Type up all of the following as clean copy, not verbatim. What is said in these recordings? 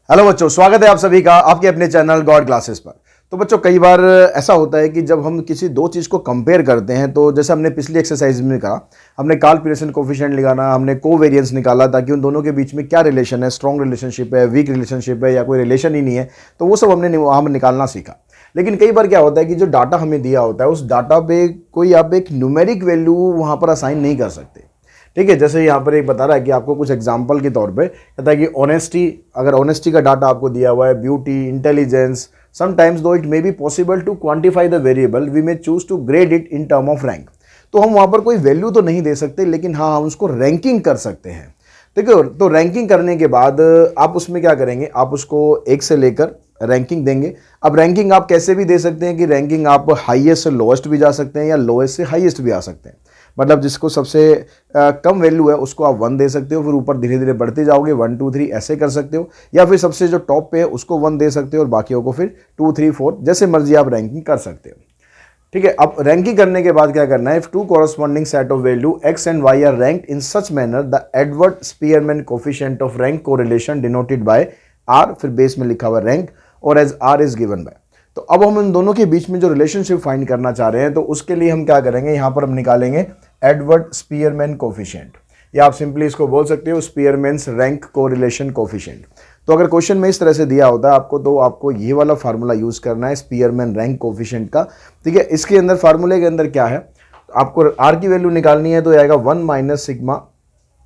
Hello बच्चों, स्वागत है आप सभी का आपके अपने चैनल गॉड क्लासेस पर। तो बच्चों, कई बार ऐसा होता है कि जब हम किसी दो चीज़ को कंपेयर करते हैं, तो जैसे हमने पिछली एक्सरसाइज में कहा, हमने कार्ल पीयरसन कोफिशिएंट निकाला, हमने कोवेरिएंस निकाला ताकि उन दोनों के बीच में क्या रिलेशन है, स्ट्रॉन्ग रिलेशनशिप है, वीक रिलेशनशिप है, या कोई रिलेशन ही नहीं है। तो वो सब हमने वहाँ निकालना सीखा। लेकिन कई बार क्या होता है कि जो डाटा हमें दिया होता है, उस डाटा पे कोई आप एक न्यूमेरिक वैल्यू वहाँ पर असाइन नहीं कर सकते। ठीक है, जैसे यहाँ पर एक बता रहा है कि आपको कुछ एग्जांपल के तौर पे कहता है कि ऑनेस्टी, अगर ऑनेस्टी का डाटा आपको दिया हुआ है, beauty, intelligence, sometimes though it may be possible to quantify the variable, we may choose to grade it in term of rank. तो हम वहाँ पर कोई वैल्यू तो नहीं दे सकते, लेकिन हाँ, हम उसको रैंकिंग कर सकते हैं। ठीक है, तो रैंकिंग करने के बाद आप उसमें क्या करेंगे, आप उसको 1 से लेकर रैंकिंग देंगे। अब रैंकिंग आप कैसे भी दे सकते हैं कि रैंकिंग आप हाईएस्ट से लोएस्ट भी जा सकते हैं या लोएस्ट से हाईएस्ट भी आ सकते हैं। मतलब जिसको सबसे कम वैल्यू है उसको आप 1 दे सकते हो, फिर ऊपर धीरे धीरे बढ़ते जाओगे, 1 2 3 ऐसे कर सकते हो, या फिर सबसे जो टॉप पे है उसको 1 दे सकते हो और बाकियों को फिर 2 3 4 जैसे मर्जी आप रैंकिंग कर सकते हो। ठीक है, अब रैंकिंग करने के बाद क्या करना है, if two corresponding set of value x and y are ranked in such manner the Edward Spearman coefficient of rank correlation denoted by r, फिर बेस में लिखा हुआ रैंक, और as r is given by. तो अब हम इन दोनों के बीच में जो रिलेशनशिप फाइंड करना चाह रहे हैं, तो उसके लिए हम क्या करेंगे, यहाँ पर हम निकालेंगे एडवर्ड स्पीयरमैन कोफिशिएंट, या आप सिंपली इसको बोल सकते हो स्पीयरमैन्स रैंक कोरिलेशन कोफिशिएंट। तो अगर क्वेश्चन में इस तरह से दिया होता है आपको, तो आपको ये वाला फार्मूला यूज करना है स्पीयरमैन रैंक कोफिशिएंट का। ठीक है, इसके अंदर फार्मूले के अंदर क्या है, आपको आर की वैल्यू निकालनी है, तो आएगा 1 माइनस सिग्मा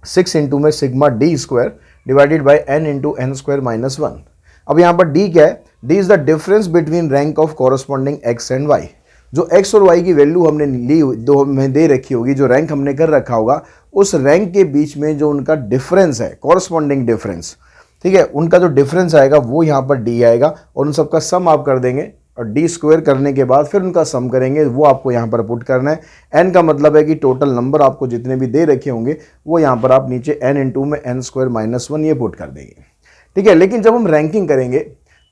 6 इंटू में sigma D square divided by N into N square minus 1। अब यहाँ पर डी क्या है, D is the difference between rank of corresponding X and Y. जो एक्स और वाई की वैल्यू हमने ली, दो में दे रखी होगी, जो रैंक हमने कर रखा होगा, उस रैंक के बीच में जो उनका डिफरेंस है, कॉरस्पॉन्डिंग डिफरेंस, ठीक है, उनका जो डिफरेंस आएगा वो यहाँ पर डी आएगा, और उन सबका सम आप कर देंगे, और डी स्क्वायर करने के बाद फिर उनका सम करेंगे, वो आपको यहाँ पर पुट करना है। एन का मतलब है कि टोटल नंबर आपको जितने भी दे रखे होंगे वो यहाँ पर आप नीचे एन इंटू में एन स्क्वायर माइनस 1 ये पुट कर देंगे। ठीक है, लेकिन जब हम रैंकिंग करेंगे,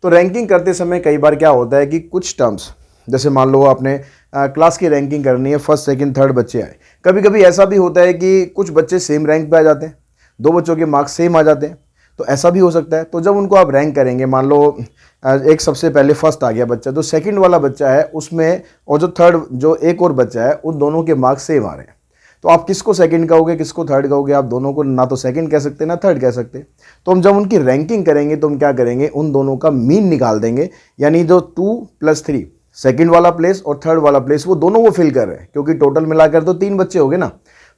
तो रैंकिंग करते समय कई बार क्या होता है कि कुछ टर्म्स, जैसे मान लो आपने क्लास की रैंकिंग करनी है, फर्स्ट सेकंड थर्ड बच्चे आए, कभी कभी ऐसा भी होता है कि कुछ बच्चे सेम रैंक पे आ जाते हैं, दो बच्चों के मार्क्स सेम आ जाते हैं, तो ऐसा भी हो सकता है। तो जब उनको आप रैंक करेंगे, मान लो एक सबसे पहले फर्स्ट आ गया बच्चा, तो सेकंड वाला बच्चा है उसमें, और जो थर्ड जो एक और बच्चा है, उन दोनों के मार्क्स सेम आ रहे हैं, तो आप किसको सेकंड कहोगे, किसको थर्ड कहोगे, आप दोनों को ना तो सेकंड कह सकते ना थर्ड कह सकते। तो हम जब उनकी रैंकिंग करेंगे तो हम क्या करेंगे, उन दोनों का मीन निकाल देंगे, यानी जो 2 + 3 सेकंड वाला प्लेस और थर्ड वाला प्लेस, वो दोनों वो फिल कर रहे हैं, क्योंकि टोटल मिलाकर तो 3 बच्चे हो गए ना,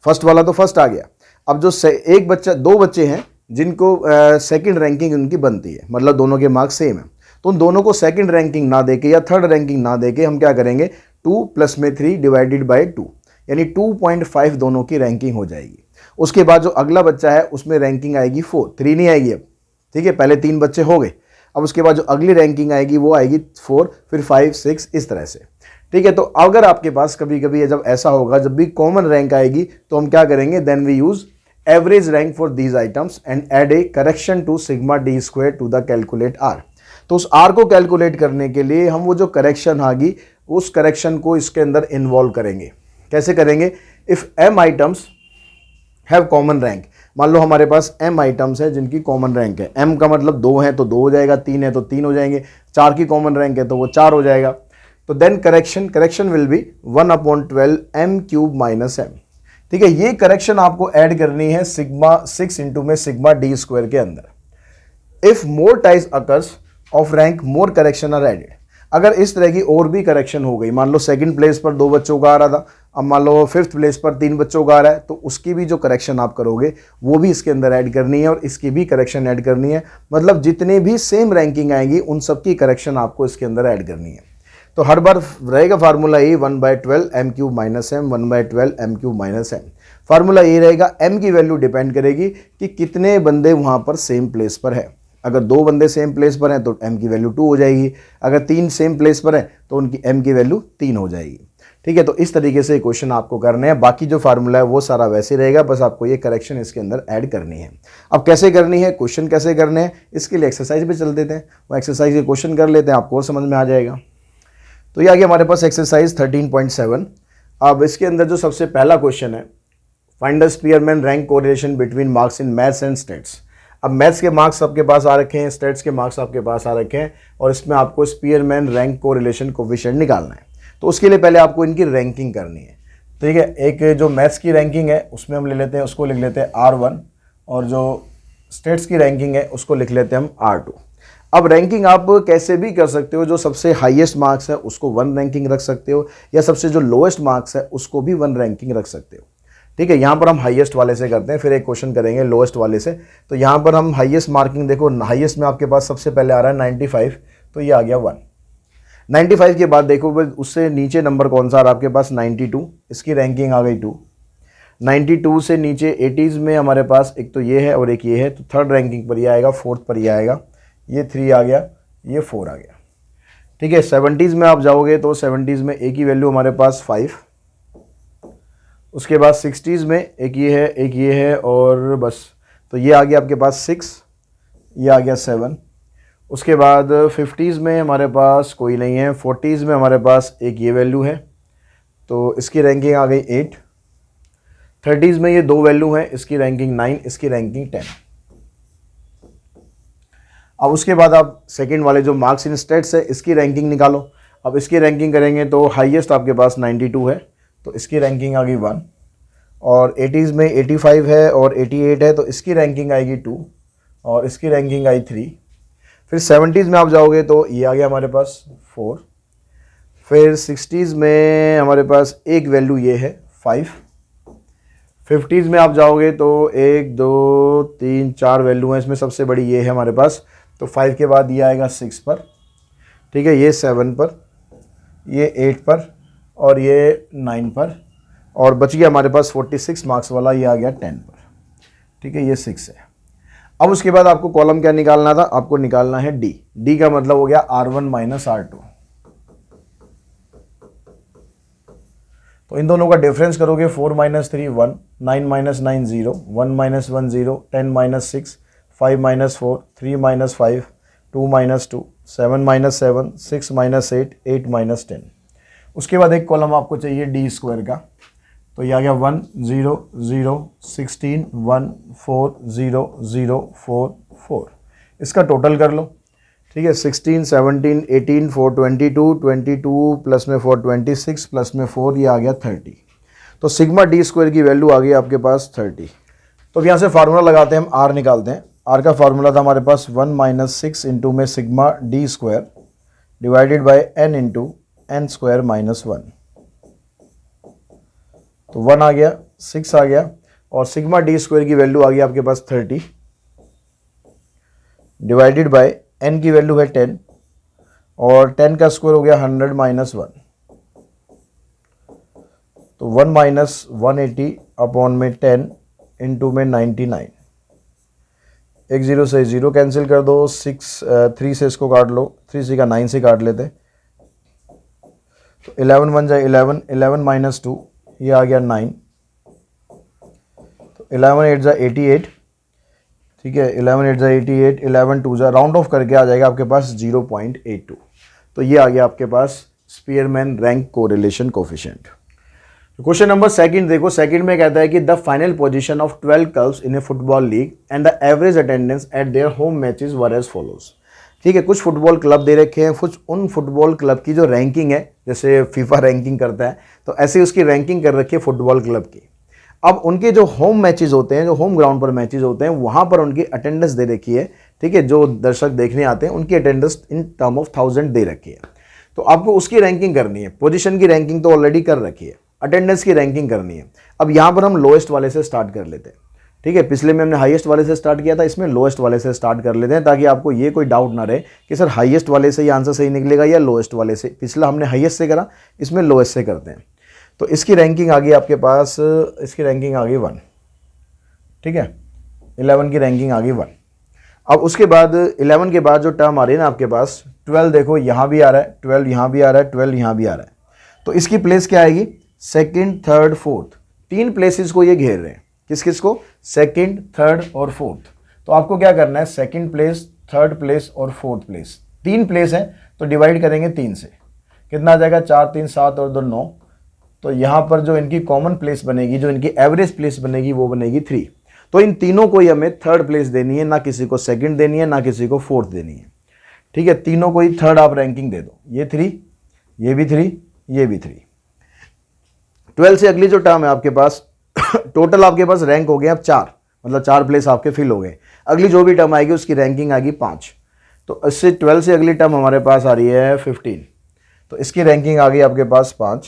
फर्स्ट वाला तो फर्स्ट आ गया। अब जो एक बच्चा, 2 बच्चे हैं जिनको सेकंड रैंकिंग उनकी बनती है, मतलब दोनों के मार्क्स सेम है, तो उन दोनों को सेकंड रैंकिंग ना देके या थर्ड रैंकिंग ना देके हम क्या करेंगे, 2 + में 3 डिवाइडेड बाई 2, यानी 2.5 दोनों की रैंकिंग हो जाएगी। उसके बाद जो अगला बच्चा है उसमें रैंकिंग आएगी 4, 3 नहीं आएगी अब। ठीक है, पहले 3 बच्चे हो गए, अब उसके बाद जो अगली रैंकिंग आएगी वो आएगी 4, फिर 5 6 इस तरह से। ठीक है, तो अगर आपके पास कभी कभी जब ऐसा होगा, जब भी कॉमन रैंक आएगी, तो हम क्या करेंगे, then we use average rank for these items and add a correction to sigma D square to the calculate R. तो उस आर को कैलकुलेट करने के लिए हम वो जो करेक्शन आएगी, उस करेक्शन को इसके अंदर इन्वॉल्व करेंगे। कैसे करेंगे, if m items have common rank, मान लो हमारे पास m आइटम्स है जिनकी कॉमन रैंक है, m का मतलब 2 है तो 2 हो जाएगा, 3 है तो 3 हो जाएंगे, 4 की कॉमन रैंक है तो वो 4 हो जाएगा। तो then correction will be 1/12 m³ minus m। ठीक है, ये करेक्शन आपको ऐड करनी है सिग्मा 6 इंटू में सिग्मा डी स्क्वायर के अंदर। If more types occurs of rank more correction are added, अगर इस तरह की और भी करेक्शन हो गई, मान लो सेकंड प्लेस पर 2 बच्चों का आ रहा था, अब मान लो 5th प्लेस पर 3 बच्चों का आ रहा है, तो उसकी भी जो करेक्शन आप करोगे वो भी इसके अंदर ऐड करनी है, और इसकी भी करेक्शन ऐड करनी है। मतलब जितने भी सेम रैंकिंग आएंगी उन सबकी करेक्शन आपको इसके अंदर ऐड करनी है। तो हर बार रहेगा फार्मूला ये 1/12 m³ minus m, 1/12 m³ minus m। Formula ये रहेगा, m की वैल्यू डिपेंड करेगी कि कितने बंदे वहाँ पर सेम प्लेस पर है। अगर 2 बंदे सेम प्लेस पर हैं तो m की वैल्यू 2 हो जाएगी, अगर 3 सेम प्लेस पर हैं तो उनकी m की वैल्यू 3 हो जाएगी। ठीक है, तो इस तरीके से क्वेश्चन आपको करने हैं, बाकी जो फार्मूला है वो सारा वैसे रहेगा, बस आपको ये करेक्शन इसके अंदर ऐड करनी है। अब कैसे करनी है, क्वेश्चन कैसे करने हैं, इसके लिए एक्सरसाइज पे चल देते हैं, वो एक्सरसाइज के क्वेश्चन कर लेते हैं, आपको और समझ में आ जाएगा। तो ये आ गया हमारे पास एक्सरसाइज 13.7। अब इसके अंदर जो सबसे पहला क्वेश्चन है, find the Spearman rank correlation between marks in maths and states. अब मैथ्स के मार्क्स आपके पास आ रखे हैं, स्टेट्स के मार्क्स आपके पास आ रखे हैं, और इसमें आपको स्पीयरमैन रैंक कोरिलेशन कोफिशिएंट निकालना है। तो उसके लिए पहले आपको इनकी रैंकिंग करनी है। ठीक है, एक जो मैथ्स की रैंकिंग है उसमें हम ले लेते हैं, उसको लिख लेते हैं R1, और जो स्टेट्स की रैंकिंग है उसको लिख लेते हैं हम R2। अब रैंकिंग आप कैसे भी कर सकते हो, जो सबसे हाईएस्ट मार्क्स है उसको 1 रैंकिंग रख सकते हो, या सबसे जो लोएस्ट मार्क्स है उसको भी 1 रैंकिंग रख सकते हो। ठीक है, यहाँ पर हम हाईएस्ट वाले से करते हैं, फिर एक क्वेश्चन करेंगे लोएस्ट वाले से। तो यहाँ पर हम हाईएस्ट मार्किंग देखो, हाईएस्ट में आपके पास सबसे पहले आ रहा है 95, तो ये आ गया 1। 95 के बाद देखो उससे नीचे नंबर कौन सा आ रहा है आपके पास, 92, इसकी रैंकिंग आ गई 2। 92 से नीचे 80s में हमारे पास एक तो ये है और एक ये है, तो थर्ड रैंकिंग पर ये आएगा, फोर्थ पर ये आएगा, ये 3 आ गया, ये 4 आ गया। ठीक है, 70s में आप जाओगे तो 70s में एक ही वैल्यू हमारे पास 5, उसके बाद 60s में एक ये है और बस, तो ये आ गया आपके पास 6, ये आ गया 7। उसके बाद 50s में हमारे पास कोई नहीं है, 40s में हमारे पास एक ये वैल्यू है, तो इसकी रैंकिंग आ गई 8। 30s में ये 2 वैल्यू हैं, इसकी रैंकिंग 9, इसकी रैंकिंग 10। अब उसके बाद आप सेकंड वाले जो मार्क्स इन स्टेट्स है इसकी रैंकिंग निकालो। अब इसकी रैंकिंग करेंगे तो हाईएस्ट आपके पास 92 है, तो इसकी रैंकिंग आ गई 1, और 80s में 85 है और 88 है, तो इसकी रैंकिंग आएगी 2, और इसकी रैंकिंग आई 3। फिर 70s में आप जाओगे तो ये आ गया हमारे पास 4। फिर 60s में हमारे पास एक वैल्यू ये है 5। 50s में आप जाओगे तो 1 2 3 4 वैल्यू हैं, इसमें सबसे बड़ी ये है हमारे पास, तो 5 के बाद ये आएगा 6 पर। ठीक है, ये 7 पर, ये 8 पर, और ये 9 पर, और बच गया हमारे पास 46 मार्क्स वाला, ये आ गया 10 पर। ठीक है, ये 6 है। अब उसके बाद आपको कॉलम क्या निकालना था, आपको निकालना है डी। डी का मतलब हो गया R1 माइनस R2। तो इन दोनों का डिफरेंस करोगे, 4 minus 3 1, 9 minus 9 0, 1 minus 1 0, 10 minus 6, 5 minus 4, 3 minus 5, 2 minus 2, 7 minus 7, 6 minus 8, 8 minus 10। उसके बाद एक कॉलम आपको चाहिए डी स्क्वायर का, तो ये आ गया 1 0 0 16 1 4 0 0 4 4। इसका टोटल कर लो। ठीक है, 16 17 18 4 22 22 प्लस में 4 26 प्लस में 4, ये आ गया 30। तो सिग्मा डी स्क्वायर की वैल्यू आ गई आपके पास 30। तो अब यहाँ से फार्मूला लगाते हैं, हम आर निकालते हैं। आर का फार्मूला था हमारे पास 1 माइनस 6 इंटू में sigma D square divided by N into N square minus 1। तो 1 आ गया, 6 आ गया, और सिग्मा डी स्क्वायर की वैल्यू आ गई आपके पास 30 डिवाइडेड बाय एन की वैल्यू है 10, और 10 का स्क्वायर हो गया 100 माइनस 1, तो 1 माइनस 180 अपॉन में 10 इंटू में 99। एक 0 से 0 कैंसिल कर दो, 3 से इसको काट लो, 3 से का 9 से काट लेते, तो 11 1 जाए 11, 11 माइनस 2, ये आ गया 9, तो 11 8 जा 88। ठीक है, 11 8 जा 88, 11 2 जा राउंड ऑफ करके आ जाएगा आपके पास 0.82। तो ये आ गया आपके पास Spearman rank correlation coefficient. Question number second देखो, सेकंड में कहता है कि the final position of 12 clubs in a football league and the average attendance at their home matches were as follows. ठीक है, कुछ फुटबॉल क्लब दे रखे हैं, कुछ उन फुटबॉल क्लब की जो रैंकिंग है, जैसे फीफा रैंकिंग करता है तो ऐसे उसकी रैंकिंग कर रखी है फुटबॉल क्लब की। अब उनके जो होम मैचेस होते हैं, जो होम ग्राउंड पर मैचेस होते हैं, वहाँ पर उनकी अटेंडेंस दे रखी है। ठीक है, जो दर्शक देखने आते हैं उनकी अटेंडेंस इन टर्म ऑफ 1000 दे रखी है। तो आपको उसकी रैंकिंग करनी है। पोजीशन की रैंकिंग तो ऑलरेडी कर रखी है, अटेंडेंस की रैंकिंग करनी है। अब यहाँ पर हम लोएस्ट वाले से स्टार्ट कर लेते हैं। ठीक है, पिछले में हमने हाईएस्ट वाले से स्टार्ट किया था, इसमें लोएस्ट वाले से स्टार्ट कर लेते हैं, ताकि आपको ये कोई डाउट ना रहे कि सर हाईएस्ट वाले से ही आंसर सही निकलेगा या लोएस्ट वाले से। पिछला हमने हाईएस्ट से करा, इसमें लोएस्ट से करते हैं। तो इसकी रैंकिंग आ गई आपके पास, इसकी रैंकिंग आ गई 1। ठीक है, 11 की रैंकिंग आ गई 1। अब उसके बाद 11 के बाद जो टर्म आ रही है ना आपके पास 12, देखो यहाँ भी आ रहा है 12, यहाँ भी आ रहा है 12, यहाँ भी आ रहा है। तो इसकी प्लेस क्या आएगी, सेकंड, थर्ड, फोर्थ, 3 प्लेसेस को ये घेर रहे हैं। किस किस को, सेकंड, थर्ड और फोर्थ। तो आपको क्या करना है, सेकंड प्लेस, थर्ड प्लेस और फोर्थ प्लेस, 3 प्लेस है तो डिवाइड करेंगे 3 से, कितना आ जाएगा 4 3 7 और 2 9। तो यहाँ पर जो इनकी कॉमन प्लेस बनेगी, जो इनकी एवरेज प्लेस बनेगी वो बनेगी 3। तो इन तीनों को ही हमें थर्ड प्लेस देनी है, ना किसी को सेकंड देनी है, ना किसी को फोर्थ देनी है। ठीक है, तीनों को ही थर्ड आप रैंकिंग दे दो, ये 3, ये भी 3, ये भी 3। 12 से अगली जो टर्म है आपके पास टोटल आपके पास रैंक हो गए अब 4, मतलब 4 प्लेस आपके फिल हो गए। अगली जो भी टर्म आएगी उसकी रैंकिंग आएगी 5। तो इससे 12 से अगली टर्म हमारे पास आ रही है 15, तो इसकी रैंकिंग आ गई आपके पास 5।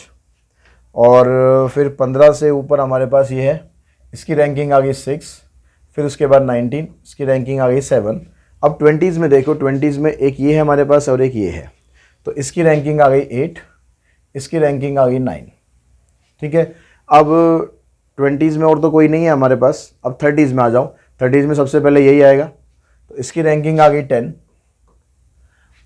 और फिर 15 से ऊपर हमारे पास ये है, इसकी रैंकिंग आ गई 6। फिर उसके बाद 19, इसकी रैंकिंग आ गई 7। अब 20s में देखो, 20s में एक ये है हमारे पास और एक ये है, तो इसकी रैंकिंग आ गई 8, इसकी रैंकिंग आ गई 9। ठीक है, अब 20s में और तो कोई नहीं है हमारे पास। अब 30s में आ जाओ, 30s में सबसे पहले यही आएगा, तो इसकी रैंकिंग आ गई 10।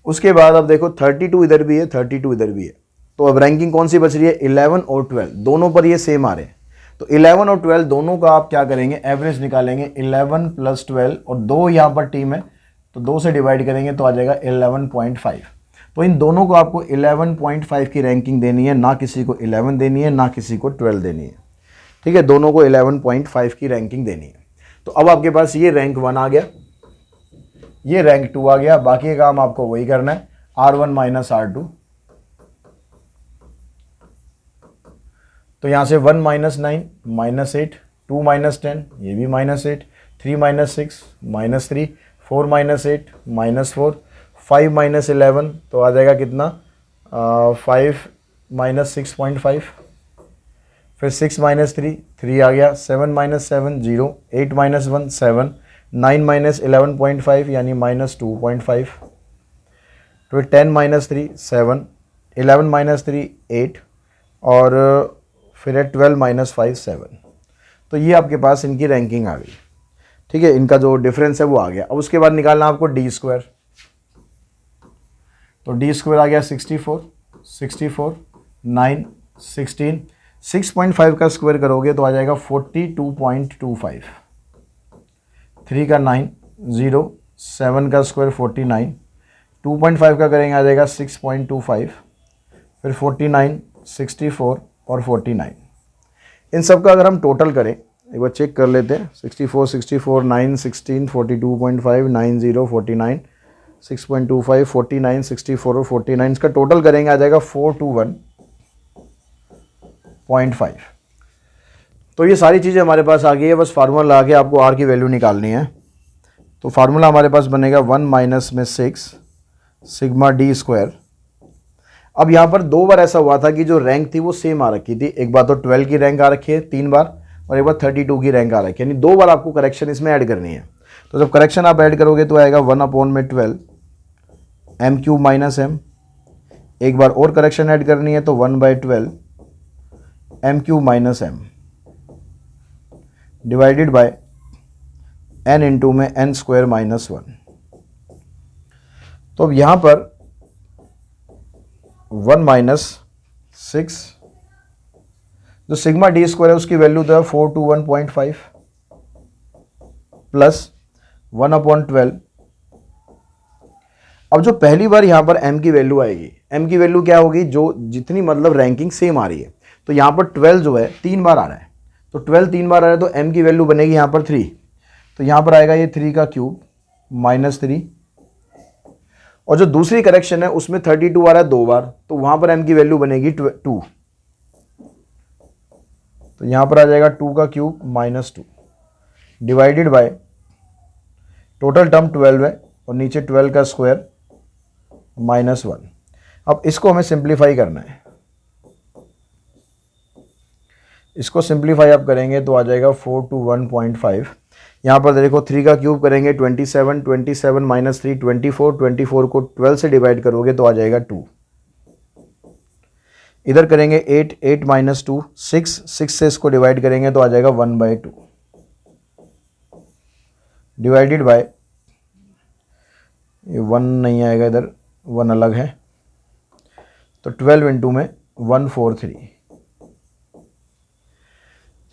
उसके बाद अब देखो 32 इधर भी है, 32 इधर भी है, तो अब रैंकिंग कौन सी बच रही है? 11 और 12, दोनों पर ये सेम आ रहे हैं। तो 11 और 12 दोनों का आप क्या करेंगे? एवरेज निकालेंगे। 11 + 12 और 2 यहाँ पर टीम है, तो 2 से डिवाइड करेंगे तो आ जाएगा 11.5। तो इन दोनों को आपको 11.5 की रैंकिंग देनी है, ना किसी को 11 देनी है, ना किसी को 12 देनी है। ठीक है, दोनों को 11.5 की रैंकिंग देनी है। तो अब आपके पास ये रैंक 1 आ गया, ये रैंक 2 आ गया। बाकी काम आपको वही करना है, R1 - R2। तो यहाँ से 1 - 9 -8, 2 - 10 ये भी -8, 3 - 6 -3, 4 - 8 -4, 5 - 11 तो आ जाएगा कितना? 5 - 6.5। फिर 6 - 3 3 आ गया, 7 - 7 0, 8 - 1 7, 9 - 11.5 यानी -2.5, फिर 10 - 3 7, 11 - 3 8 और फिर है 12 - 5 7। तो ये आपके पास इनकी रैंकिंग आ गई। ठीक है, इनका जो डिफरेंस है वो आ गया। अब उसके बाद निकालना आपको D²। तो D² आ गया 64, 64 9 16, 6.5 का स्क्वायर करोगे तो आ जाएगा 42.25। 3 का 9 0, 7 का स्क्वायर 49, 2.5 का करेंगे आ जाएगा 6.25, फिर 49, 64 और 49। इन सब का अगर हम टोटल करें, एक बार चेक कर लेते हैं। 64 64 9 16 42.5 9 0 49 6.25 49 64 और 49, इसका टोटल करेंगे आ जाएगा 421.5। तो ये सारी चीज़ें हमारे पास आ गई है, बस फार्मूला लगा के आपको R की वैल्यू निकालनी है। तो फार्मूला हमारे पास बनेगा 1 - में 6 सिग्मा D²। अब यहाँ पर 2 बार ऐसा हुआ था कि जो रैंक थी वो सेम आ रखी थी। एक बार तो 12 की रैंक आ रखी है 3 बार, और एक बार 32 की रैंक आ रखी है, यानी 2 बार आपको करेक्शन इसमें ऐड करनी है। तो जब करेक्शन आप ऐड करोगे तो आएगा 1/12 m³ - m। एक बार और करेक्शन ऐड करनी है तो 1/12 m³ - m divided by n into में n² - 1। तो अब यहाँ पर 1 - 6 जो सिग्मा D² है उसकी वैल्यू तो है 421.5 प्लस 1/12। अब जो पहली बार यहाँ पर m की वैल्यू आएगी, m की वैल्यू क्या होगी? जो जितनी मतलब रैंकिंग सेम आ रही है। तो यहाँ पर 12 जो है 3 बार आ रहा है, तो 12 3 बार आ रहा है तो m की वैल्यू बनेगी यहाँ पर 3। तो यहाँ पर आएगा ये 3 का क्यूब -3, और जो दूसरी करेक्शन है उसमें 32 आ रहा है 2 बार, तो वहाँ पर m की वैल्यू बनेगी 2। तो यहाँ पर आ जाएगा 2 का cube -2 divided by total term 12 है और नीचे 12 का स्क्वायर -1। अब इसको हमें सिंप्लीफाई करना है। इसको सिंप्लीफाई आप करेंगे तो आ जाएगा 421.5। यहाँ पर देखो 3 का क्यूब करेंगे 27, 27 - 3 24, 24 को 12 से डिवाइड करोगे तो आ जाएगा 2। इधर करेंगे 8, 8 - 2 6, 6 से इसको डिवाइड करेंगे तो आ जाएगा 1/2 डिवाइडेड बाय, ये 1 नहीं आएगा, इधर 1 अलग है, तो 12 इंटू में 143।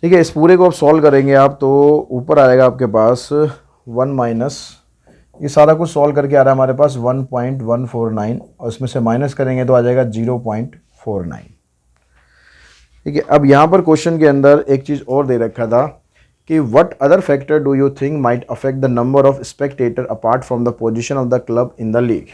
ठीक है, इस पूरे को आप सॉल्व करेंगे आप तो ऊपर आएगा आपके पास 1 माइनस, ये सारा कुछ सॉल्व करके आ रहा है हमारे पास 1.149, और इसमें से माइनस करेंगे तो आ जाएगा 0.49। ठीक है, अब यहाँ पर क्वेश्चन के अंदर एक चीज़ और दे रखा था कि what other factor do you think might affect the number of spectator apart from the position of the club in the league.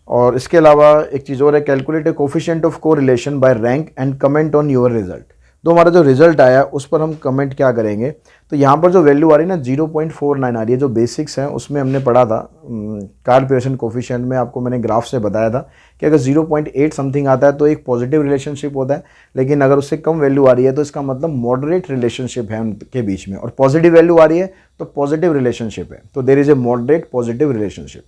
और इसके अलावा एक चीज़ और है, calculate a coefficient of correlation by rank and comment on your result. तो हमारा जो रिजल्ट आया उस पर हम कमेंट क्या करेंगे। तो यहाँ पर जो वैल्यू आ रही है ना 0.49 आ रही है, जो बेसिक्स हैं उसमें हमने पढ़ा था कार्ल पियर्सन कोफिशिएंट में, आपको मैंने ग्राफ से बताया था कि अगर 0.8 समथिंग आता है तो एक पॉजिटिव रिलेशनशिप होता है, लेकिन अगर उससे कम वैल्यू आ रही है तो इसका मतलब मॉडरेट रिलेशनशिप है उनके बीच में, और पॉजिटिव वैल्यू आ रही है तो पॉजिटिव रिलेशनशिप है, तो there is a moderate positive relationship.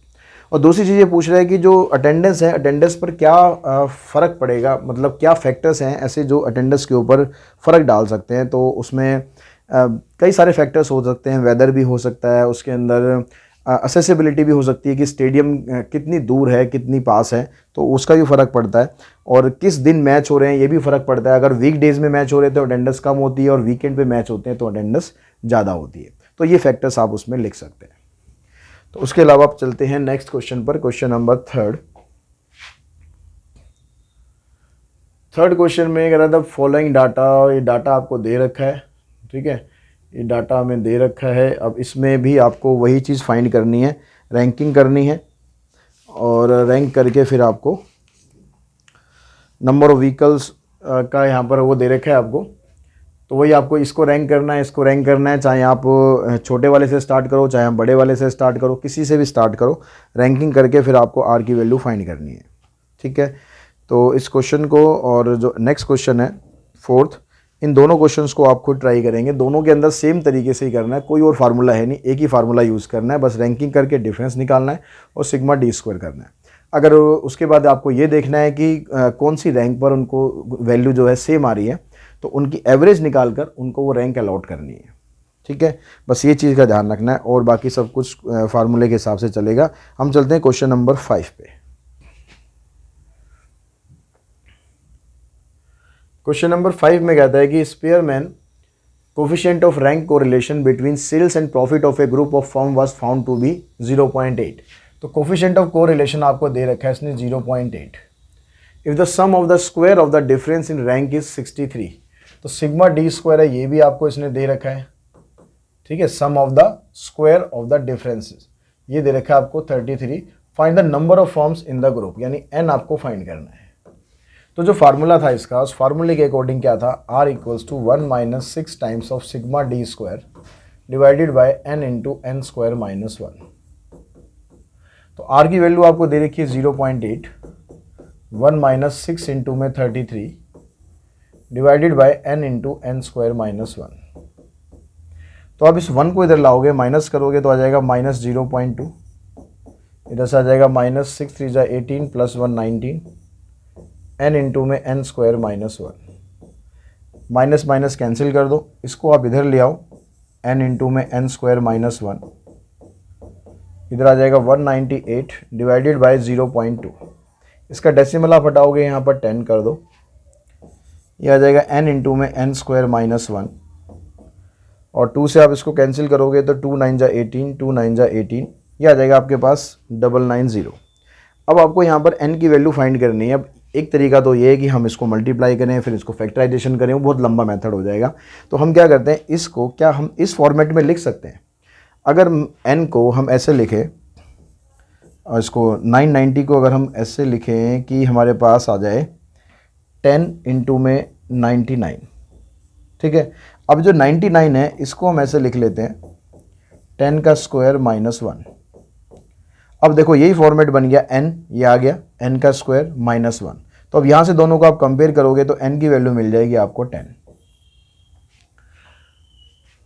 और दूसरी चीज़ ये पूछ रहा है कि जो अटेंडेंस है, अटेंडेंस पर क्या फ़र्क पड़ेगा, मतलब क्या फैक्टर्स हैं ऐसे जो अटेंडेंस के ऊपर फ़र्क डाल सकते हैं। तो उसमें कई सारे फैक्टर्स हो सकते हैं, वेदर भी हो सकता है, उसके अंदर असेसिबिलिटी भी हो सकती है कि स्टेडियम कितनी दूर है कितनी पास है, तो उसका भी फ़र्क पड़ता है, और किस दिन मैच हो रहे हैं ये भी फ़र्क पड़ता है। अगर वीक डेज़ में मैच हो रहे हैं तो अटेंडेंस कम होती है, और वीकेंड पे मैच होते हैं तो अटेंडेंस ज़्यादा होती है। तो ये फैक्टर्स आप उसमें लिख सकते हैं। तो उसके अलावा आप चलते हैं नेक्स्ट क्वेश्चन पर, क्वेश्चन नंबर थर्ड क्वेश्चन में कह रहा था फॉलोइंग डाटा, ये डाटा आपको दे रखा है, ठीक है, ये डाटा हमें दे रखा है। अब इसमें भी आपको वही चीज़ फाइंड करनी है, रैंकिंग करनी है, और रैंक करके फिर आपको नंबर ऑफ व्हीकल्स का यहाँ पर वो दे रखा है आपको, तो वही आपको इसको रैंक करना है, इसको रैंक करना है, चाहे आप छोटे वाले से स्टार्ट करो चाहे आप बड़े वाले से स्टार्ट करो, किसी से भी स्टार्ट करो, रैंकिंग करके फिर आपको आर की वैल्यू फाइंड करनी है, ठीक है। तो इस क्वेश्चन को, और जो नेक्स्ट क्वेश्चन है फोर्थ, इन दोनों क्वेश्चंस को आप खुद ट्राई करेंगे, दोनों के अंदर सेम तरीके से ही करना है, कोई और फार्मूला है नहीं, एक ही फार्मूला यूज़ करना है, बस रैंकिंग करके डिफरेंस निकालना है और सिग्मा डी स्क्वायर करना है। अगर उसके बाद आपको ये देखना है कि कौन सी रैंक पर उनको वैल्यू जो है सेम आ रही है, तो उनकी एवरेज निकाल कर उनको वो रैंक अलॉट करनी है, ठीक है। बस ये चीज़ का ध्यान रखना है, और बाकी सब कुछ फार्मूले के हिसाब से चलेगा। हम चलते हैं क्वेश्चन नंबर 5 पे। क्वेश्चन नंबर 5 में कहता है कि Spearman coefficient of rank correlation between sales and profit of a group of firm was found to be 0.8। तो कोफिशिएंट ऑफ कोरिलेशन आपको दे रखा है इसने 0.8। If the sum of the square of the difference in rank is 63, तो sigma D square है, ये भी आपको इसने दे रखा है, ठीक है। Sum of the square of the differences ये दे रखा है आपको 33। Find the number of forms in the group, यानी एन आपको फाइंड करना है। तो जो फार्मूला था इसका, उस फार्मूले के अकॉर्डिंग क्या था, r equals to 1 minus 6 times of sigma D square divided by n into N square minus 1। तो r की वैल्यू आपको दे रखी है 0.8, 1 माइनस 6 इंटू में 33 divided by n into N square minus 1। तो आप इस 1 को इधर लाओगे, माइनस करोगे तो आ जाएगा माइनस 0.2, इधर से आ जाएगा माइनस 6 3 जा 18 प्लस 1 19, n इंटू में n square minus 1। Minus minus cancel कर दो, इसको आप इधर ले आओ, n इंटू में n स्क्वायर माइनस 1, इधर आ जाएगा 198 डिवाइडेड बाय 0.2। इसका डेसिमल आप हटाओगे, यहाँ पर 10 कर दो, ये आ जाएगा n इंटू में n स्क्वायर माइनस 1, और 2 से आप इसको कैंसिल करोगे तो 2 9 जा 18, 2 9 जा 18, ये आ जाएगा आपके पास 990। अब आपको यहाँ पर n की वैल्यू फाइंड करनी है। अब एक तरीका तो ये है कि हम इसको मल्टीप्लाई करें फिर इसको फैक्टराइजेशन करें, वो बहुत लंबा मेथड हो जाएगा। तो हम क्या करते हैं, इसको क्या हम इस फॉर्मेट में लिख सकते हैं। अगर n को हम ऐसे लिखें, और इसको 990 को अगर हम ऐसे लिखें कि हमारे पास आ जाए 10 इंटू में 99, ठीक है। अब जो 99 है इसको हम ऐसे लिख लेते हैं 10 का स्क्वायर माइनस 1। अब देखो यही फॉर्मेट बन गया, n ये आ गया n का स्क्वायर माइनस 1। तो अब यहाँ से दोनों को आप कंपेयर करोगे तो n की वैल्यू मिल जाएगी आपको 10।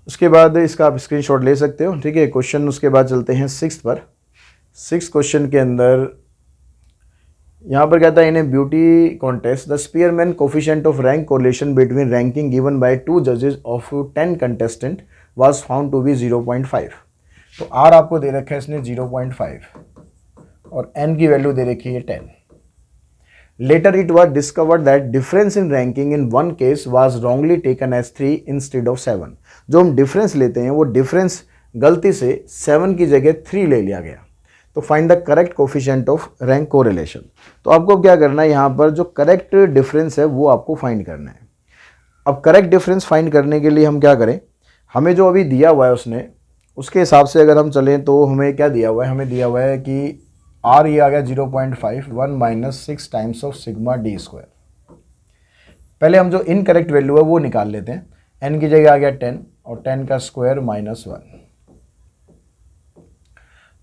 उसके बाद इसका आप स्क्रीनशॉट ले सकते हो, ठीक है। क्वेश्चन उसके बाद चलते हैं 6 पर। 6 क्वेश्चन के अंदर यहाँ पर कहता है, in a beauty contest the Spearman coefficient of rank correlation between ranking given by 2 जजेस of 10 contestant was found to be 0.5। तो r आपको दे रखा है इसने 0.5 और n की वैल्यू दे रखी है 10। Later it was discovered that difference in ranking in one case was wrongly taken as 3 instead of 7। जो हम डिफरेंस लेते हैं वो डिफरेंस गलती से 7 की जगह 3 ले लिया गया। तो find the correct coefficient of rank correlation. तो आपको क्या करना है, यहाँ पर जो करेक्ट डिफरेंस है वो आपको फाइंड करना है। अब करेक्ट डिफरेंस फाइंड करने के लिए हम क्या करें, हमें जो अभी दिया हुआ है उसने, उसके हिसाब से अगर हम चलें तो हमें क्या दिया हुआ है, हमें दिया हुआ है कि R ये आ गया 0.5, 1 minus 6 times of sigma D square. पहले हम जो इनकरेक्ट वैल्यू है वो निकाल लेते हैं। n की जगह आ गया 10 और 10 का स्क्वायर -1।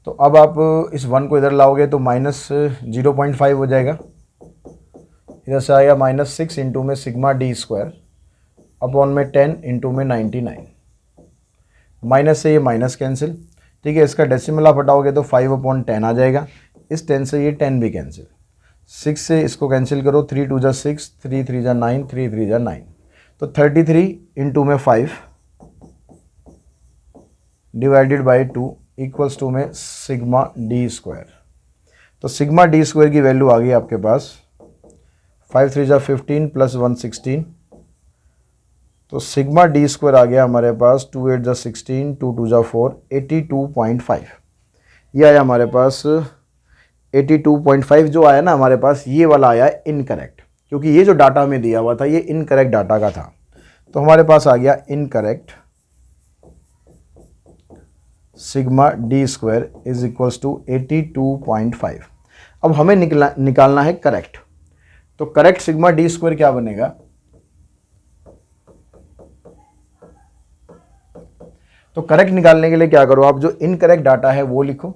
तो अब आप इस 1 को इधर लाओगे तो -0.5 हो जाएगा। इधर से आएगा -6 इंटू में सिग्मा डी स्क्वायर अपॉन में 10 इंटू में 99। माइनस से ये माइनस कैंसिल, ठीक है। इसका डेसिमल आप हटाओगे तो 5/10 आ जाएगा। इस 10 से ये 10 भी कैंसिल, 6 से इसको कैंसिल करो, 3 2 6, 3 3 9, 3 3 9। तो 33 इंटू में 5 डिवाइडेड बाई 2 इक्वल्स टू में सिग्मा डी स्क्वायर। तो सिग्मा डी स्क्वायर की वैल्यू आ गई आपके पास 5 3 15 प्लस 1 16। तो सिग्मा डी स्क्वायर आ गया हमारे पास 2 8 16, 2 2 4, 82.5। ये आया हमारे पास 82.5। जो आया ना हमारे पास, ये वाला आया इनकरेक्ट, क्योंकि ये जो डाटा हमें दिया हुआ था ये इनकरेक्ट डाटा का था। तो हमारे पास आ गया incorrect sigma D square is equals to 82.5। अब हमें निकालना है करेक्ट। तो करेक्ट सिग्मा डी स्क्वायर क्या बनेगा, तो करेक्ट निकालने के लिए क्या करो आप, जो इनकरेक्ट डाटा है वो लिखो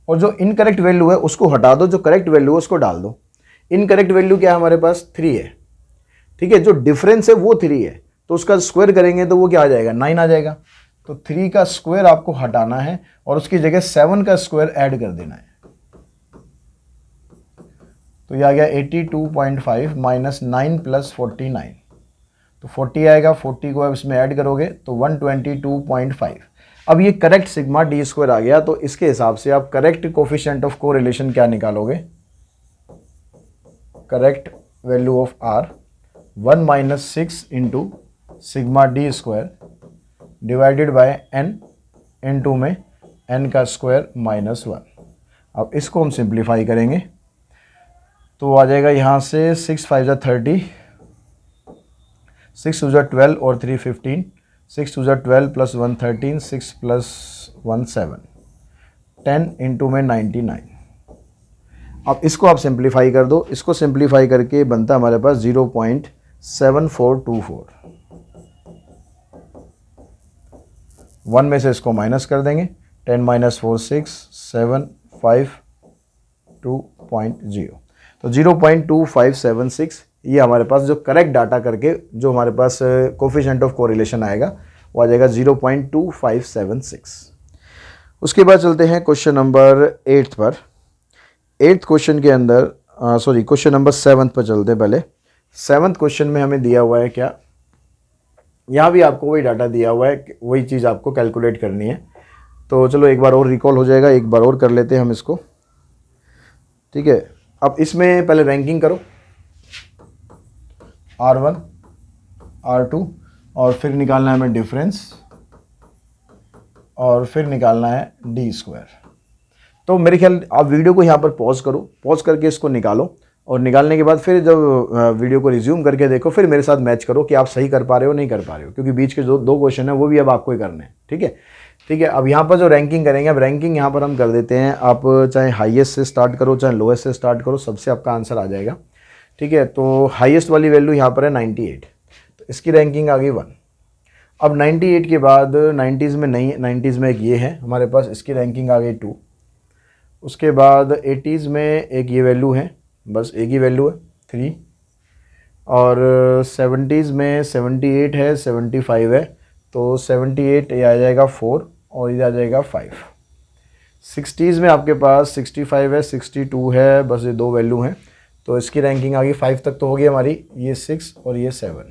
और जो इनकरेक्ट वैल्यू है उसको हटा दो, जो करेक्ट वैल्यू है उसको डाल दो। इनकरेक्ट वैल्यू क्या है हमारे पास 3 है, ठीक है। जो डिफरेंस है वो 3 है, तो उसका स्क्वायर करेंगे तो वो क्या आ जाएगा 9 आ जाएगा। तो 3 का स्क्वायर आपको हटाना है और उसकी जगह 7 का स्क्वायर ऐड कर देना है। तो ये आ गया 82.5 माइनस 9 प्लस 49। तो 40 आएगा, 40 को अब इसमें ऐड करोगे तो 122.5। अब ये करेक्ट सिग्मा डी स्क्वायर आ गया। तो इसके हिसाब से आप करेक्ट कोफिशिएंट ऑफ कोरिलेशन क्या निकालोगे, correct value of R 1 minus 6 into sigma D square divided by n into में n का स्क्वायर -1। अब इसको हम सिंप्लीफाई करेंगे तो आ जाएगा यहाँ से 6 5 30, 6 2 12 और 3 15, 6 2 12 प्लस 1 13, 6 प्लस 1 7, 10 इंटू में 99। अब इसको आप सिंप्लीफाई कर दो, इसको सिंप्लीफाई करके बनता हमारे पास 0.7424। 1 में से इसको माइनस कर देंगे, 10 माइनस 4 6 7 5 2.0। तो 0.2576 ये हमारे पास जो करेक्ट डाटा करके जो हमारे पास कोफिशिएंट ऑफ कोरिलेशन आएगा वो आ जाएगा 0.2576। उसके बाद चलते हैं क्वेश्चन नंबर 8 पर। 8th क्वेश्चन के अंदर क्वेश्चन नंबर 7 पर चलते हैं। पहले 7th क्वेश्चन में हमें दिया हुआ है क्या, यहाँ भी आपको वही डाटा दिया हुआ है, वही चीज़ आपको कैलकुलेट करनी है। तो चलो एक बार और रिकॉल हो जाएगा, एक बार और कर लेते हैं हम इसको, ठीक है। अब इसमें पहले रैंकिंग करो R1 R2 और फिर निकालना है हमें डिफरेंस और फिर निकालना है डी स्क्वायर। तो मेरे ख्याल आप वीडियो को यहाँ पर पॉज करो, पॉज करके इसको निकालो और निकालने के बाद फिर जब वीडियो को रिज्यूम करके देखो फिर मेरे साथ मैच करो कि आप सही कर पा रहे हो नहीं कर पा रहे हो, क्योंकि बीच के जो 2 क्वेश्चन है वो भी अब आपको ही करने हैं, ठीक है। ठीक है, अब यहाँ पर जो रैंकिंग करेंगे, अब रैंकिंग यहाँ पर हम कर देते हैं। आप चाहे हाईएस्ट से स्टार्ट करो चाहे लोएस्ट से स्टार्ट करो, सबसे आपका आंसर आ जाएगा, ठीक है। तो हाईएस्ट वाली वैल्यू यहाँ पर है 98, तो इसकी रैंकिंग आ गई 1। अब 98 के बाद 90s में नहीं, 90s में एक ये है हमारे पास, इसकी रैंकिंग आ गई 2। उसके बाद 80s में एक ये वैल्यू है, बस एक ही वैल्यू है 3। और 70s में 78 है, 75 है, तो 78 ये आ जाएगा 4 और ये आ जाएगा 5। 60s में आपके पास 65 है, 62 है, बस ये 2 वैल्यू हैं, तो इसकी रैंकिंग आ गई 5 तक तो होगी हमारी, ये 6 और ये 7।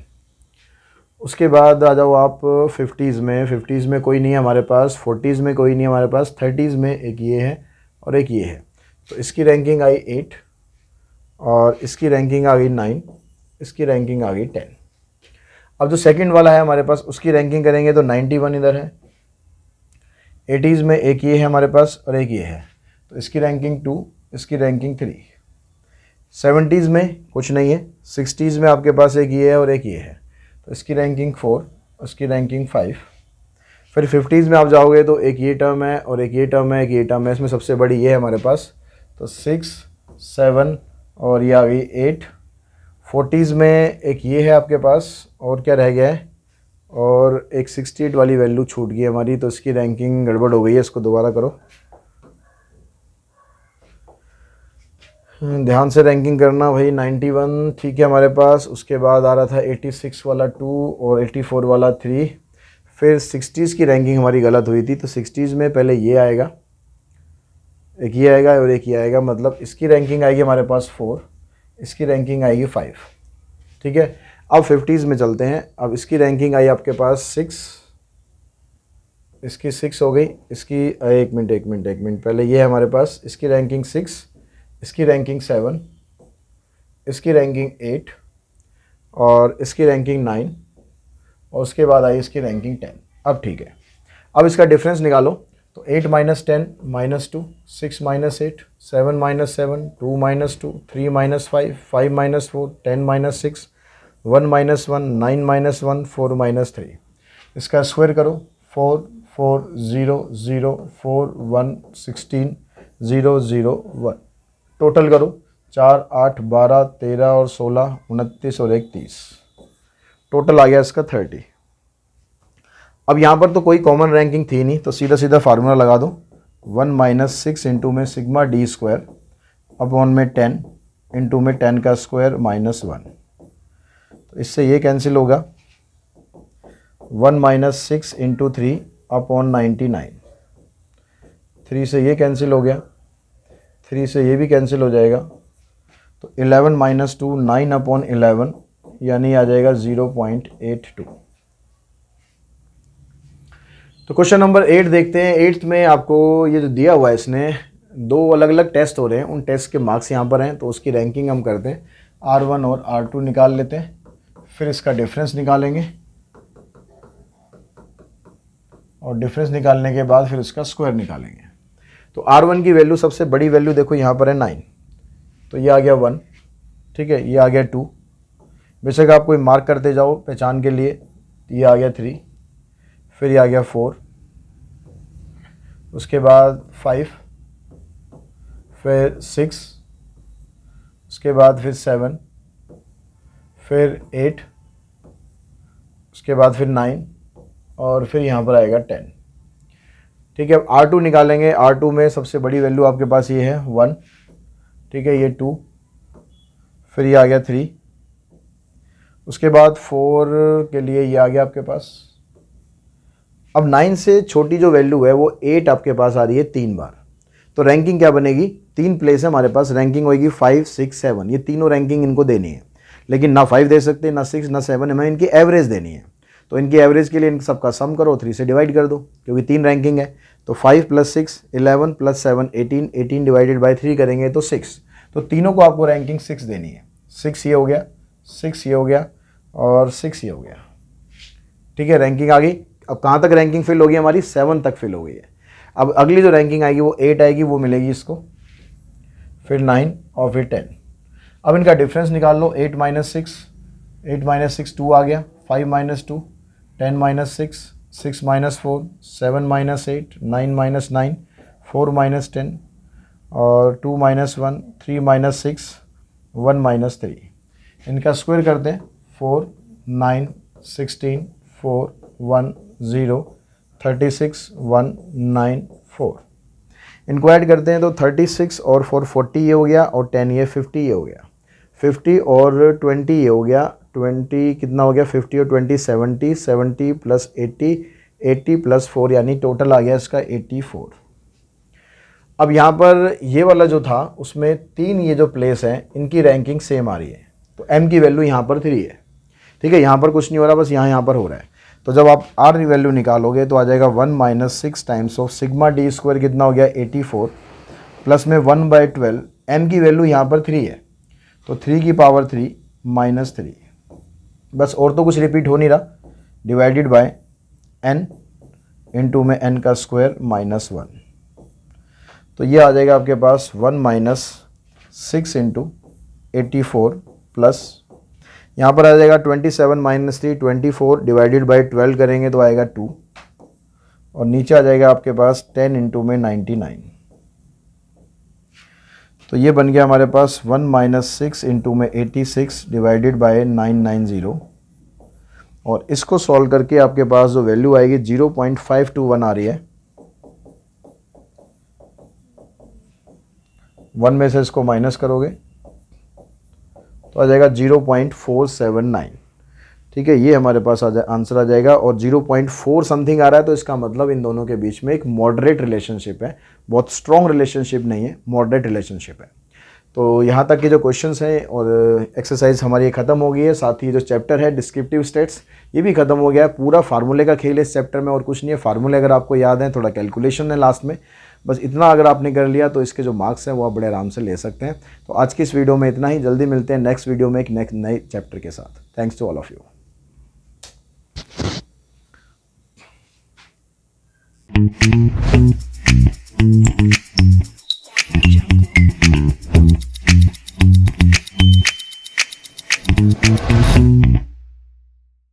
उसके बाद आ जाओ आप 50s में, 50s में कोई नहीं है हमारे पास, 40s में कोई नहीं है हमारे पास, 30s में एक ये है और एक ये है, तो इसकी रैंकिंग आई 8 और इसकी रैंकिंग आ गई 9, इसकी रैंकिंग आ गई 10। अब जो सेकंड वाला है हमारे पास उसकी रैंकिंग करेंगे तो 91 इधर है, 80s में एक ये है हमारे पास और एक ये है, तो इसकी रैंकिंग 2, इसकी रैंकिंग 3। 70s में कुछ नहीं है, 60s में आपके पास एक ये है और एक ये है, तो इसकी रैंकिंग 4 उसकी रैंकिंग 5। फिर 50s में आप जाओगे तो एक ये टर्म है और एक ये टर्म है, एक ये टर्म है, इसमें सबसे बड़ी ये है हमारे पास, तो 6, 7 और ये आ गई 8। 40s में एक ये है आपके पास और क्या रह गया है, और एक 68 वाली वैल्यू छूट गई हमारी, तो इसकी रैंकिंग गड़बड़ हो गई है, इसको दोबारा करो, ध्यान से रैंकिंग करना भाई। 91 ठीक है हमारे पास, उसके बाद आ रहा था 86 वाला 2 और 84 वाला 3। फिर 60s की रैंकिंग हमारी गलत हुई थी, तो 60s में पहले ये आएगा, एक ये आएगा और एक ये आएगा, मतलब इसकी रैंकिंग आएगी हमारे पास 4, इसकी रैंकिंग आएगी 5। ठीक है, अब 50s में चलते हैं। अब इसकी रैंकिंग आई आपके पास 6, इसकी 6 हो गई, इसकी एक मिनट पहले ये है हमारे पास, इसकी रैंकिंग 6, इसकी रैंकिंग 7, इसकी रैंकिंग 8 और इसकी रैंकिंग 9 और उसके बाद आई इसकी रैंकिंग 10। अब ठीक है, अब इसका डिफरेंस निकालो, तो 8 - 10 - 2, 6 - 8, 7 - 7, 2 - 2, 3 - 5, 5 - 4, 10 - 6, 1 - 1, 9 - 1, 4 - 3। इसका स्क्वायर करो, 4 4 0 0 4 1 16 0 0 1। टोटल करो, 4 8 12 13 और 16 29 और 31, टोटल आ गया इसका 30। अब यहाँ पर तो कोई कॉमन रैंकिंग थी नहीं, तो सीधा सीधा फार्मूला लगा दो, 1 - 6 इंटू में सिग्मा डी स्क्वायर अपॉन में 10 इंटू में 10 का स्क्वायर -1। तो इससे ये कैंसिल होगा, 1 - 6 इंटू 3 अपॉन 99, 3 से ये कैंसिल हो गया, 3 से ये भी कैंसिल हो जाएगा, तो 11 - 2 9 अपॉन 11 यानी आ जाएगा 0.82। तो क्वेश्चन नंबर 8 देखते हैं। 8th में आपको ये जो दिया हुआ है, इसने 2 अलग अलग टेस्ट हो रहे हैं, उन टेस्ट के मार्क्स यहाँ पर हैं, तो उसकी रैंकिंग हम करते हैं, R1 और R2 निकाल लेते हैं, फिर इसका डिफरेंस निकालेंगे और डिफरेंस निकालने के बाद फिर इसका स्क्वायर निकालेंगे। तो R1 की वैल्यू, सबसे बड़ी वैल्यू देखो यहाँ पर है 9, तो ये आ गया 1, ठीक है, ये आ गया 2, बेशक आप कोई मार्क करते जाओ पहचान के लिए, ये आ गया 3, फिर ये आ गया 4, उसके बाद 5, फिर 6, उसके बाद फिर 7, फिर 8, उसके बाद फिर 9 और फिर यहाँ पर आएगा 10। ठीक है, अब R2 निकालेंगे। R2 में सबसे बड़ी वैल्यू आपके पास ये है 1, ठीक है, ये 2, फिर ये आ गया 3, उसके बाद 4 के लिए ये आ गया आपके पास। अब 9 से छोटी जो वैल्यू है वो 8 आपके पास आ रही है 3 बार, तो रैंकिंग क्या बनेगी, 3 प्लेस है हमारे पास, रैंकिंग होगी 5 6 7, ये तीनों रैंकिंग इनको देनी है, लेकिन ना 5 दे सकते, ना 6, ना 7, हमें इनकी एवरेज देनी है। तो इनकी एवरेज के लिए इन सबका सम करो, 3 से डिवाइड कर दो, क्योंकि 3 रैंकिंग है, तो 5 + 6 11 + 7 18, 18 डिवाइडेड बाई 3 करेंगे तो 6, तो तीनों को आपको रैंकिंग 6 देनी है। 6 ये हो गया, 6 ये हो गया और 6 ये हो गया। ठीक है, रैंकिंग आ गई। अब कहाँ तक रैंकिंग फिल होगी हमारी, 7 तक फिल हो गई है। अब अगली जो रैंकिंग आएगी वो 8 आएगी, वो मिलेगी इसको, फिर 9 और फिर 10। अब इनका डिफरेंस निकाल लो, 8 - 6, 8 - 6 2 आ गया, 5 - 2 10 - 6, 6 - 4 7 - 8 9 - 9 4 - 10 और 2 - 1 3 - 6 1 - 3। इनका स्क्वायर करते हैं, 4 9 16 4 1 0 36 1 9 4। इनको ऐड करते हैं तो 36 और 4 40 ये हो गया, और 10 ये 50 ये हो गया, 50 और 20 ये हो गया, 20 कितना हो गया, 50 और 20 70, 70 + 80 80 + 4 यानी टोटल आ गया इसका 84। अब यहाँ पर ये वाला जो था उसमें 3 ये जो प्लेस हैं इनकी रैंकिंग सेम आ रही है, तो m की वैल्यू यहाँ पर 3 है। ठीक है, यहाँ पर कुछ नहीं हो रहा, बस यहाँ पर हो रहा है। तो जब आप r की वैल्यू निकालोगे तो आ जाएगा 1 - 6 times of sigma D square, कितना हो गया 84, प्लस में 1/12, m की वैल्यू यहाँ पर 3 है, तो 3 की पावर 3 - 3, बस और तो कुछ रिपीट हो नहीं रहा, डिवाइडेड बाय n इंटू में n का स्क्वायर -1, तो ये आ जाएगा आपके पास 1 - 6 इंटू 84 प्लस यहाँ पर आ जाएगा 27 माइनस 3 24 डिवाइडेड बाई 12 करेंगे तो आएगा 2, और नीचे आ जाएगा आपके पास 10 इंटू में 99। तो ये बन गया हमारे पास 1 माइनस 6 इंटू में 86 डिवाइडेड बाय 990, और इसको सॉल्व करके आपके पास जो वैल्यू आएगी 0.521 आ रही है। 1 में से इसको माइनस करोगे तो आ जाएगा 0.479। ठीक है, ये हमारे पास आंसर आ जाएगा, और 0.4 समथिंग आ रहा है, तो इसका मतलब इन दोनों के बीच में एक मॉडरेट रिलेशनशिप है, बहुत स्ट्रॉन्ग रिलेशनशिप नहीं है, मॉडरेट रिलेशनशिप है। तो यहाँ तक के जो क्वेश्चंस हैं और एक्सरसाइज हमारी ख़त्म हो गई है, साथ ही जो चैप्टर है डिस्क्रिप्टिव स्टेट्स ये भी ख़त्म हो गया है। पूरा फार्मूले का खेल है इस चैप्टर में, और कुछ नहीं है। फार्मूले अगर आपको याद है, थोड़ा कैलकुलेशन है लास्ट में, बस इतना अगर आपने कर लिया तो इसके जो मार्क्स हैं वो आप बड़े आराम से ले सकते हैं। तो आज की इस वीडियो में इतना ही, जल्दी मिलते हैं नेक्स्ट वीडियो में एक नए चैप्टर के साथ। Thanks to all of you.